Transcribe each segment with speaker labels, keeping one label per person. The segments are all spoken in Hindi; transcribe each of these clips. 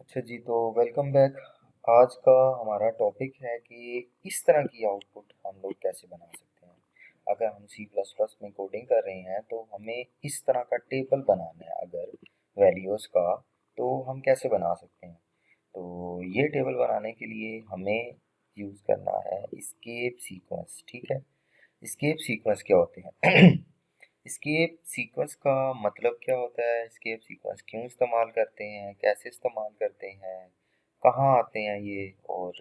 Speaker 1: अच्छा जी, तो वेलकम बैक। आज का हमारा टॉपिक है कि इस तरह की आउटपुट हम लोग कैसे बना सकते हैं। अगर हम सी प्लस प्लस में कोडिंग कर रहे हैं तो हमें इस तरह का टेबल बनाना है अगर वैल्यूज़ का, तो हम कैसे बना सकते हैं। तो ये टेबल बनाने के लिए हमें यूज़ करना है एस्केप सीक्वेंस। ठीक है, एस्केप सीक्वेंस क्या होते हैं? एस्केप सीक्वेंस का मतलब क्या होता है, एस्केप सीक्वेंस क्यों इस्तेमाल करते हैं, कैसे इस्तेमाल करते हैं, कहाँ आते हैं ये, और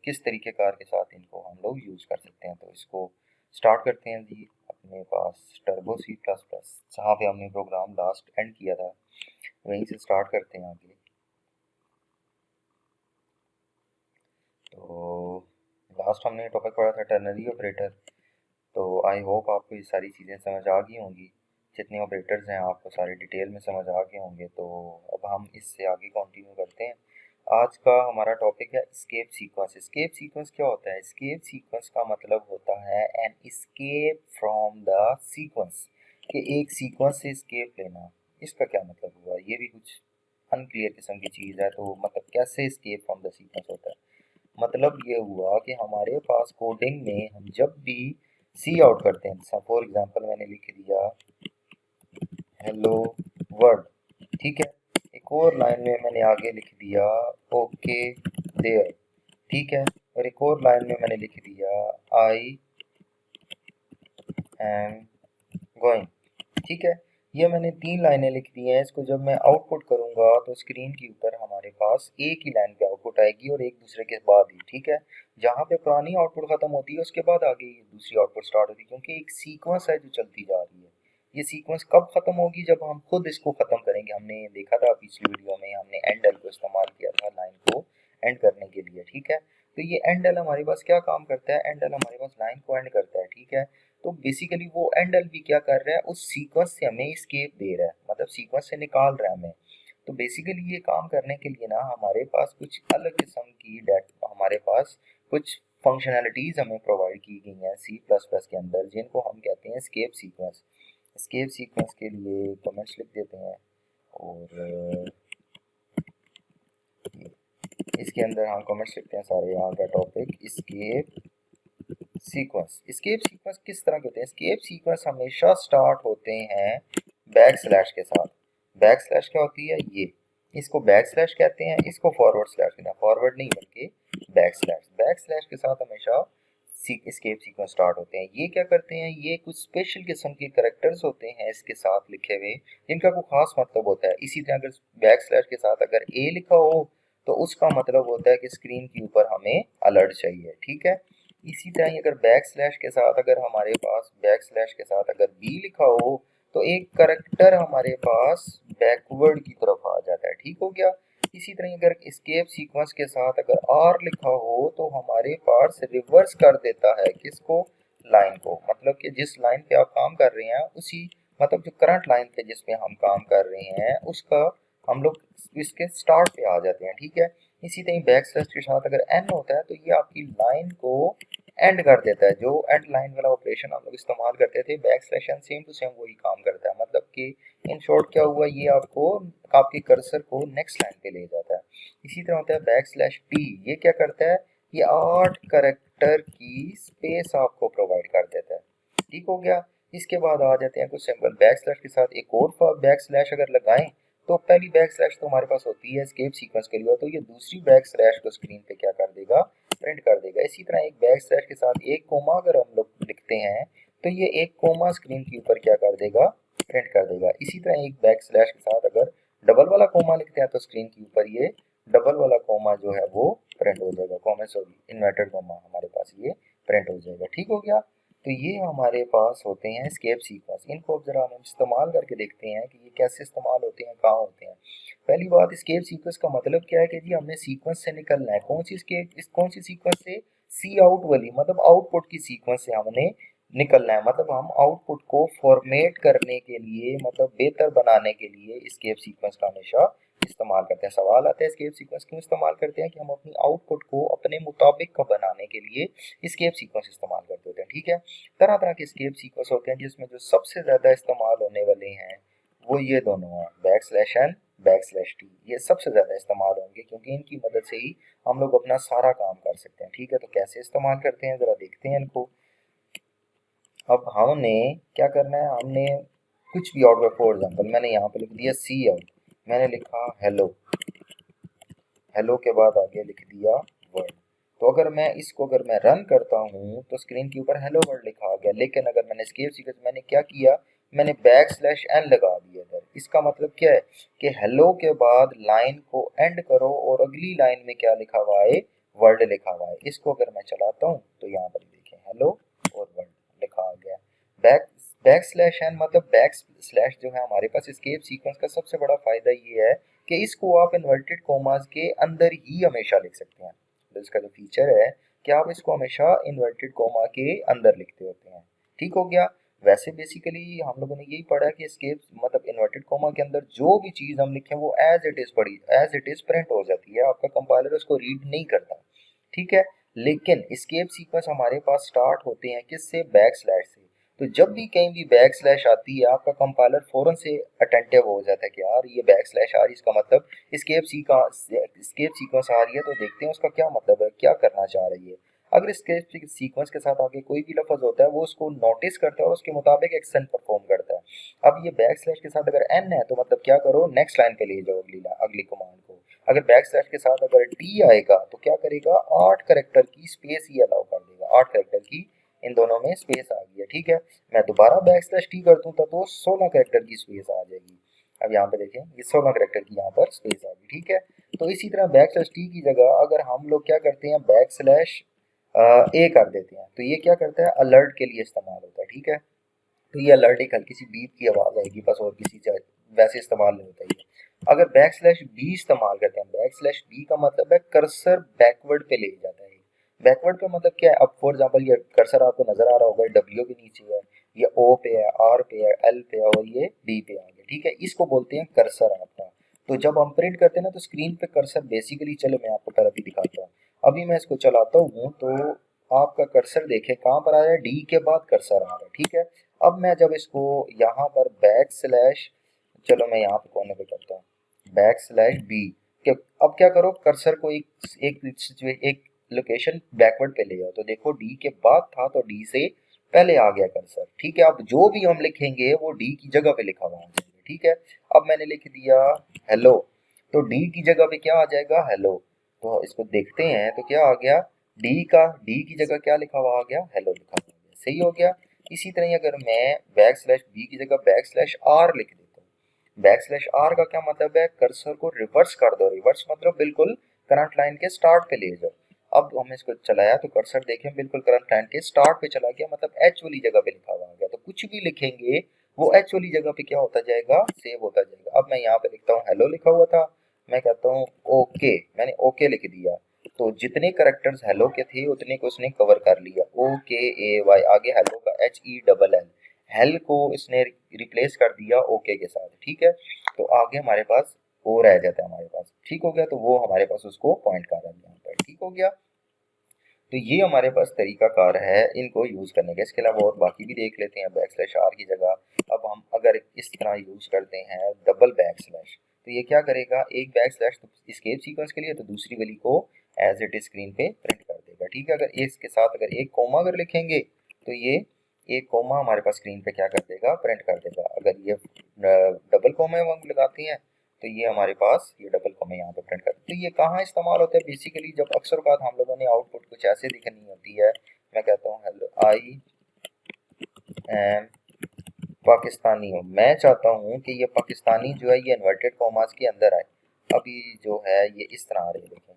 Speaker 1: किस तरीके कार के साथ इनको हम लोग यूज़ कर सकते हैं। तो इसको स्टार्ट करते हैं जी। अपने पास टर्बो सी प्लस प्लस जहाँ पे हमने प्रोग्राम लास्ट एंड किया था, वहीं से स्टार्ट करते हैं आगे। तो लास्ट हमने टॉपिक पढ़ा था टर्नरी ऑपरेटर। तो आई होप आपको ये सारी चीज़ें समझ आ गई होंगी, जितने ऑपरेटर्स हैं आपको सारे डिटेल में समझ आ गए होंगे। तो अब हम इससे आगे कंटिन्यू करते हैं। आज का हमारा टॉपिक है एस्केप सीक्वेंस। एस्केप सीक्वेंस क्या होता है? एस्केप सीक्वेंस का मतलब होता है an escape from the sequence, कि एक सीक्वेंस से एस्केप लेना। इसका क्या मतलब हुआ, ये भी कुछ अनक्लियर किस्म की चीज़ है। तो मतलब कैसे एस्केप फ्रॉम द सीक्वेंस होता है, मतलब ये हुआ कि हमारे पास कोडिंग में हम जब भी सी आउट करते हैं, फॉर एग्जांपल मैंने लिख दिया हेलो वर्ल्ड, ठीक है। एक और लाइन में मैंने आगे लिख दिया ओके देयर, ठीक है। और एक और लाइन में मैंने लिख दिया आई एम गोइंग, ठीक है। ये मैंने 3 लाइनें लिख दी हैं। इसको जब मैं आउटपुट करूंगा तो स्क्रीन के ऊपर हमारे पास एक ही लाइन पे आउटपुट आएगी और एक दूसरे के बाद ही, ठीक है। जहाँ पे पुरानी आउटपुट खत्म होती है उसके बाद आगे ये दूसरी आउटपुट स्टार्ट होती है, क्योंकि एक सीक्वेंस है जो चलती जा रही है। ये सीक्वेंस कब खत्म होगी? जब हम खुद इसको खत्म करेंगे। हमने देखा था पिछली वीडियो में, हमने एंड एल को इस्तेमाल किया था लाइन को एंड करने के लिए, ठीक है। तो ये एंड एल हमारे पास क्या काम करता है? एंड एल हमारे पास लाइन को एंड करता है, ठीक है। तो बेसिकली वो एंड एल भी क्या कर रहा है, उस सीक्वेंस से हमें एस्केप दे रहा है, मतलब सीक्वेंस से निकाल रहा है हमें। तो बेसिकली ये काम करने के लिए ना हमारे पास कुछ अलग किस्म की डेट, हमारे पास कुछ फंक्शनैलिटीज हमें प्रोवाइड की गई हैं सी प्लस प्लस के अंदर, जिनको हम कहते हैं एस्केप सीक्वेंस। एस्केप सीक्वेंस के लिए कमेंट्स लिख देते हैं, और इसके अंदर हम कमेंट्स लिखते हैं सारे। यहाँ का topic escape sequence. Escape sequence किस तरह के होते हैं? एस्केप सीक्वेंस हमेशा स्टार्ट होते हैं बैक स्लैश के साथ। बैक स्लैश क्या होती है? ये इसको बैक स्लैश कहते हैं, इसको फॉरवर्ड स्लैश कहते हैं। फॉरवर्ड नहीं बल्कि बैक स्लैश। बैक स्लैश के साथ हमेशा एस्केप सीक्वेंस स्टार्ट होते हैं। ये क्या करते हैं, ये कुछ स्पेशल किस्म के करेक्टर्स होते हैं इसके साथ लिखे हुए, जिनका कोई खास मतलब होता है। इसी तरह अगर बैक स्लैश के साथ अगर ए लिखा हो तो उसका मतलब होता है कि स्क्रीन के ऊपर हमें अलर्ट चाहिए, ठीक है। इसी तरह ही अगर बैक स्लैश के साथ, अगर हमारे पास बैक स्लैश के साथ अगर बी लिखा हो तो एक करेक्टर हमारे पास बैकवर्ड की तरफ आ जाता है, ठीक हो गया। इसी तरह अगर एस्केप सीक्वेंस के साथ अगर आर लिखा हो तो हमारे पास रिवर्स कर देता है किसको? लाइन को। मतलब कि जिस लाइन पे आप काम कर रहे हैं उसी, मतलब जो करंट लाइन पे जिसपे हम काम कर रहे हैं उसका हम लोग इसके स्टार्ट पे आ जाते हैं, ठीक है। इसी तरह बैक स्लैश के साथ अगर एन होता है तो ये आपकी लाइन को एंड कर देता है। जो एंड लाइन वाला ऑपरेशन हम लोग इस्तेमाल करते थे, back slash n same to same वही काम करता है। मतलब कि इन शॉर्ट क्या हुआ, ये आपको आपके कर्सर को नेक्स्ट लाइन पे ले जाता है। इसी तरह होता है बैक स्लैश टी। ये क्या करता है, ये 8 करेक्टर की स्पेस आपको प्रोवाइड कर देता है, ठीक हो गया। इसके बाद आ जाते हैं कुछ सिंपल। बैक स्लैश के साथ एक और बैक स्लैश अगर लगाएं तो पहली बैक स्लैश तो हमारे पास होती है एस्केप सीक्वेंस के लिए, तो ये दूसरी बैक स्लैश को स्क्रीन पे क्या कर देगा, प्रिंट कर देगा। इसी तरह एक बैक स्लैश के साथ एक कोमा अगर हम लोग लिखते हैं तो ये एक कोमा स्क्रीन के ऊपर क्या कर देगा, प्रिंट कर देगा। इसी तरह एक बैक स्लैश के साथ अगर डबल वाला कोमा लिखते हैं तो स्क्रीन के ऊपर ये डबल वाला कोमा जो है वो प्रिंट हो जाएगा। कॉमा सॉरी इन्वर्टेड कोमा हमारे पास ये प्रिंट हो जाएगा, ठीक हो गया। तो ये हमारे पास होते हैं एस्केप सीक्वेंस। इनको अब जरा हम इस्तेमाल करके देखते हैं कि ये कैसे इस्तेमाल होते हैं, कहाँ होते हैं। पहली बात, एस्केप सीक्वेंस का मतलब क्या है कि जी हमने सीक्वेंस से निकलना है। कौन सी escape, इस कौन सी सीक्वेंस से? सी आउट वाली, मतलब आउटपुट की सीक्वेंस से हमने निकलना है। मतलब हम आउटपुट को फॉर्मेट करने के लिए, मतलब बेहतर बनाने के लिए एस्केप सीक्वेंस का हमेशा इस्तेमाल करते हैं। सवाल आता है एस्केप सीक्वेंस क्यों इस्तेमाल करते हैं, कि हम अपनी आउटपुट को अपने मुताबिक का बनाने के लिए एस्केप सीक्वेंस इस्तेमाल करते होते हैं, ठीक है। तरह तरह के एस्केप सीक्वेंस होते हैं, जिसमें जो सबसे ज़्यादा इस्तेमाल होने वाले हैं वो ये दोनों हैं, बैक स्लैश एन टी, ये सबसे ज़्यादा इस्तेमाल होंगे क्योंकि इनकी मदद से ही हम लोग अपना सारा काम कर सकते हैं। ठीक है, तो कैसे इस्तेमाल करते हैं ज़रा देखते हैं इनको। अब हमने क्या करना है, हमने कुछ भी आउट, फॉर एग्जाम्पल मैंने यहाँ पे लिख दिया सी आउट, मैंने लिखा हेलो, हेलो के बाद आगे लिख दिया वर्ड। तो अगर मैं इसको अगर मैं रन करता हूँ तो स्क्रीन के ऊपर हेलो वर्ड लिखा आ गया, लेकिन अगर मैंने एस्केप सीक्वेंस मैंने क्या किया, मैंने बैक स्लैश एन लगा दिया इधर। इसका मतलब क्या है कि हेलो के बाद लाइन को एंड करो और अगली लाइन में क्या लिखा हुआ है, वर्ड लिखा हुआ है। इसको अगर मैं चलाता हूँ तो यहाँ पर देखें हेलो और वर्ड लिखा आ गया। बैक बैक स्लैश एन मतलब बैक स्लैश जो है हमारे पास एस्केप सीक्वेंस का सबसे बड़ा फायदा ये है कि इसको आप इन्वर्टेड कोमास के अंदर ही हमेशा लिख सकते हैं। तो इसका जो फीचर है कि आप इसको हमेशा इन्वर्टेड कोमा के अंदर लिखते होते हैं। ठीक हो गया। वैसे बेसिकली हम लोगों ने यही पढ़ा कि एस्केप मतलब इन्वर्टेड कोमा के अंदर जो भी चीज़ हम लिखें वो एज इट इज़ पढ़ी एज इट इज़ प्रिंट हो जाती है, आपका कंपाइलर उसको रीड नहीं करता। ठीक है, लेकिन एस्केप सीक्वेंस हमारे पास स्टार्ट होते हैं किससे, बैक स्लैश से। तो जब भी कहीं भी बैक स्लैश आती है आपका कंपाइलर फौरन से अटेंटिव हो जाता है कि यार ये बैक स्लैश आ रही है, इसका मतलब एस्केप सीक्वेंस आ रही है, तो देखते हैं उसका क्या मतलब है, क्या करना चाह रही है। अगर एस्केप सीक्वेंस के साथ आगे कोई भी लफ्ज होता है वो उसको नोटिस करता है और उसके मुताबिक एक्शन परफॉर्म करता है। अब ये बैक स्लैश के साथ अगर एन है तो मतलब क्या करो, नेक्स्ट लाइन पे ले जाओ अगली कमांड को। अगर बैक स्लैश के साथ अगर टी आएगा तो क्या करेगा, 8 करेक्टर की स्पेस ही अलाउ कर देगा, 8 करेक्टर की इन दोनों में स्पेस आ गई है। ठीक है, मैं दोबारा बैक स्लैश टी कर दूं तो 16 करेक्टर की स्पेस आ जाएगी। अब यहाँ पे देखें ये 16 करेक्टर की यहाँ पर स्पेस आ गई। ठीक है, तो इसी तरह बैक स्लैश टी की जगह अगर हम लोग क्या करते हैं बैक स्लैश ए कर देते हैं तो ये क्या करता है, अलर्ट के लिए इस्तेमाल होता है। ठीक है, तो ये अलर्ट एक हल्की सी बीप की आवाज़ आएगी बस, और किसी वैसे इस्तेमाल नहीं होता ये। अगर बैक स्लैश बी इस्तेमाल करते हैं, बैक स्लैश बी का मतलब है कर्सर बैकवर्ड पे ले जाता है। बैकवर्ड पे मतलब क्या है, अब फॉर एग्जांपल ये कर्सर आपको नजर आ रहा होगा, डब्ल्यू के नीचे है, ये ओ पे है, आर पे है, एल पे है और ये डी पे आ गया। ठीक है, इसको बोलते हैं कर्सर आपका। तो जब हम प्रिंट करते हैं ना तो स्क्रीन पे कर्सर बेसिकली, चलो मैं आपको पहले भी दिखाता हूँ। अभी मैं इसको चलाता हूँ तो आपका कर्सर देखें कहाँ पर आ रहा है, डी के बाद कर्सर आ रहा है। ठीक है, अब मैं जब इसको यहाँ पर बैक स्लैश, चलो मैं यहाँ पे कोने पे करता हूँ बैक स्लैश बी के, अब क्या करो कर्सर को एक लोकेशन बैकवर्ड पे ले जाओ तो देखो डी के बाद था तो डी से पहले आ गया कर्सर। ठीक है, अब जो भी हम लिखेंगे वो डी की जगह पे लिखा हुआ है। ठीक है, अब मैंने लिख दिया हेलो तो डी की जगह पे क्या आ जाएगा, हेलो। तो इसको देखते हैं तो क्या आ गया, डी की जगह क्या लिखा हुआ आ गया, हेलो लिखा हुआ आ गया। सही हो गया। इसी तरह ही अगर मैं बैक स्लैश बी की जगह बैक स्लैश आर लिख देता हूँ, बैक स्लैश आर का क्या मतलब है, कर्सर को रिवर्स कर दो, रिवर्स मतलब बिल्कुल करंट लाइन के स्टार्ट पे ले जाओ। अब हम इसको चलाया तो कर्सर देखें बिल्कुल करंट लाइन के स्टार्ट पे चला गया, मतलब एच वाली जगह पे लिखा हुआ आ गया। तो कुछ भी लिखेंगे वो एच वाली जगह पे क्या होता जाएगा, सेव होता जाएगा। अब मैं यहाँ पे लिखता हूँ हेलो लिखा हुआ था, मैं कहता हूँ ओके, मैंने ओके लिख दिया तो जितने करेक्टर्स हेलो के थे उतने को उसने कवर कर लिया। ओ के ए वाई आगे हेलो का H E double L, hello को इसने रिप्लेस कर दिया ओके के साथ। ठीक है, तो आगे हमारे पास ओ रह जाता है हमारे पास। ठीक हो गया, तो वो हमारे पास उसको पॉइंट कर रहा है यहाँ पर। ठीक हो गया, तो ये हमारे पास तरीकाकार है इनको यूज़ करने का। इसके अलावा और बाकी भी देख लेते हैं बैक स्लैश आर की जगह। अब हम अगर इस तरह यूज़ करते हैं डबल बैक स्लैश तो ये क्या करेगा, एक बैक स्लैश तो एस्केप सीक्वेंस के लिए तो दूसरी वाली को एज इट स्क्रीन पे प्रिंट कर देगा। ठीक है, अगर इसके साथ अगर एक कोमा अगर लिखेंगे तो ये एक कोमा हमारे पास स्क्रीन पे क्या कर देगा, प्रिंट कर देगा। अगर ये डबल कोमा हम लगाते हैं तो ये हमारे पास ये डबल कॉमा यहाँ पे प्रिंट कर, तो ये कहाँ इस्तेमाल होता है बेसिकली, जब अक्सर बात हम लोगों ने आउटपुट कुछ ऐसे दिखनी होती है, मैं कहता हूँ हेलो आई एम पाकिस्तानी हूँ, मैं चाहता हूँ कि ये पाकिस्तानी जो है ये इन्वर्टेड कॉमास के अंदर आए। अभी जो है ये इस तरह आ रही है, देखें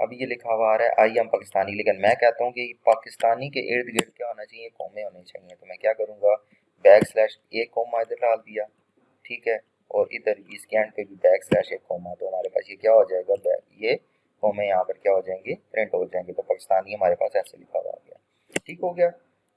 Speaker 1: अभी ये लिखा हुआ आ रहा है आई एम पाकिस्तानी, लेकिन मैं कहता हूँ कि पाकिस्तानी के इर्द गिर्द क्या होना चाहिए, कॉमे होने चाहिए। तो मैं क्या करूँगा, बैक स्लैश एक कॉमा इधर डाल दिया। ठीक है, और इधर भी इसके एंड पे भी बैक स्लैश एक कॉमा, तो हमारे पास ये क्या हो जाएगा, बैक ये कॉमे यहाँ पर क्या हो जाएंगे, प्रिंट हो जाएंगे। तो पाकिस्तानी हमारे पास ऐसे लिखा हुआ आ गया। ठीक हो गया,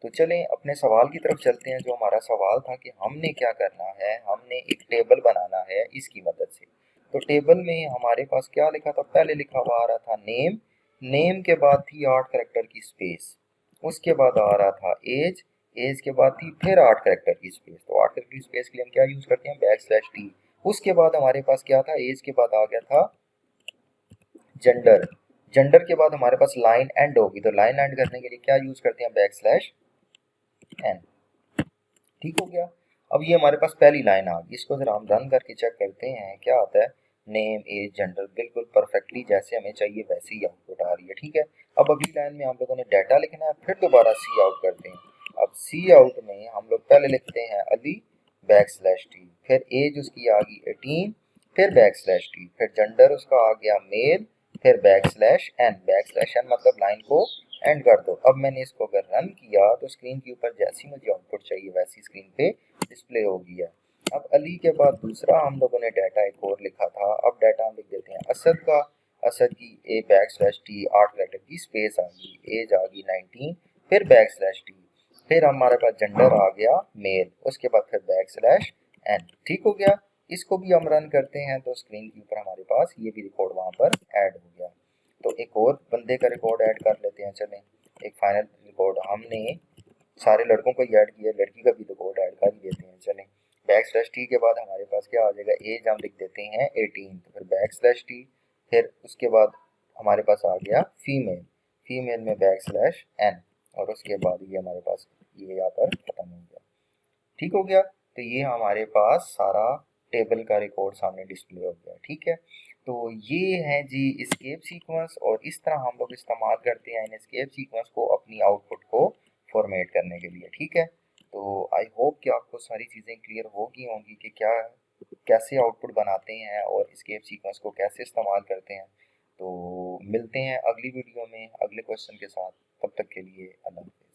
Speaker 1: तो चलें अपने सवाल की तरफ चलते हैं। जो हमारा सवाल था कि हमने क्या करना है, हमने एक टेबल बनाना है इसकी मदद से। तो टेबल में हमारे पास क्या लिखा था, पहले लिखा हुआ आ रहा था नेम, नेम के बाद थी 8 करेक्टर की स्पेस, उसके बाद आ रहा था एज, एज के बाद थी फिर 8 करेक्टर की स्पेस। तो 8 करेक्टर की स्पेस के लिए हम क्या यूज करते हैं, बैक स्लैश टी, उसके बाद हमारे पास क्या था, एज के बाद आ गया था जेंडर। जेंडर के बाद हमारे पास लाइन एंड होगी, तो लाइन एंड करने के लिए क्या यूज करते हैं, बैक स्लैश एन। ठीक हो गया। अब ये हमारे पास पहली लाइन आ गई, इसको जरा हम रन करके चेक करते हैं क्या आता है। नेम एज जेंडर बिल्कुल परफेक्टली जैसे हमें चाहिए वैसे ही आउटपुट आ रही है। ठीक है, अब अगली लाइन में हम लोगों ने डाटा लिखना है, फिर दोबारा सी आउट करते हैं। अब सी आउट में हम लोग पहले लिखते हैं अली बैक स्लैश टी, फिर एज उसकी आ गई 18, फिर बैक स्लैश टी, फिर जेंडर उसका आ गया मेल, फिर back slash n. Back slash n मतलब लाइन को एंड कर दो। अब मैंने इसको अगर रन किया तो स्क्रीन के ऊपर जैसी मुझे आउटपुट चाहिए वैसी स्क्रीन पे डिस्प्ले हो गई है। अब अली के बाद दूसरा हम लोगों ने डाटा एक और लिखा था, अब डाटा हम लिख देते हैं असद का। असद की ए बैक स्लैश टी 8 लेटर की स्पेस आ गई, एज आ गई 19, फिर बैक स्लैश टी, फिर हमारे पास जेंडर आ गया मेल, उसके बाद फिर बैक स्लैश एन। ठीक हो गया। इसको भी हम रन करते हैं तो स्क्रीन के ऊपर हमारे पास ये भी रिकॉर्ड वहां पर ऐड हो गया। तो एक और बंदे का रिकॉर्ड ऐड कर लेते हैं। चलें, एक फाइनल रिकॉर्ड हमने सारे लड़कों को ही ऐड किया, लड़की का भी रिकॉर्ड ऐड कर ही देते हैं। चलें, बैक स्लैश टी के बाद हमारे पास क्या आ जाएगा, एज हम लिख देते हैं 18, तो फिर बैक स्लैश टी, फिर उसके बाद हमारे पास आ गया फीमेल, फीमेल में बैक स्लैश एन, और उसके बाद ये हमारे पास ये यहाँ पर खत्म हो गया। ठीक हो गया। तो ये हमारे पास सारा टेबल का रिकॉर्ड सामने डिस्प्ले हो गया। ठीक है, तो ये है जी एस्केप सीक्वेंस, और इस तरह हम लोग इस्तेमाल करते हैं इन एस्केप सीक्वेंस को अपनी आउटपुट को फॉर्मेट करने के लिए। ठीक है, तो आई होप कि आपको सारी चीज़ें क्लियर हो गई होंगी कि क्या कैसे आउटपुट बनाते हैं और एस्केप सीक्वेंस को कैसे इस्तेमाल करते हैं। तो मिलते हैं अगली वीडियो में अगले क्वेश्चन के साथ, तब तक के लिए अल्लाह हाफ़िज़।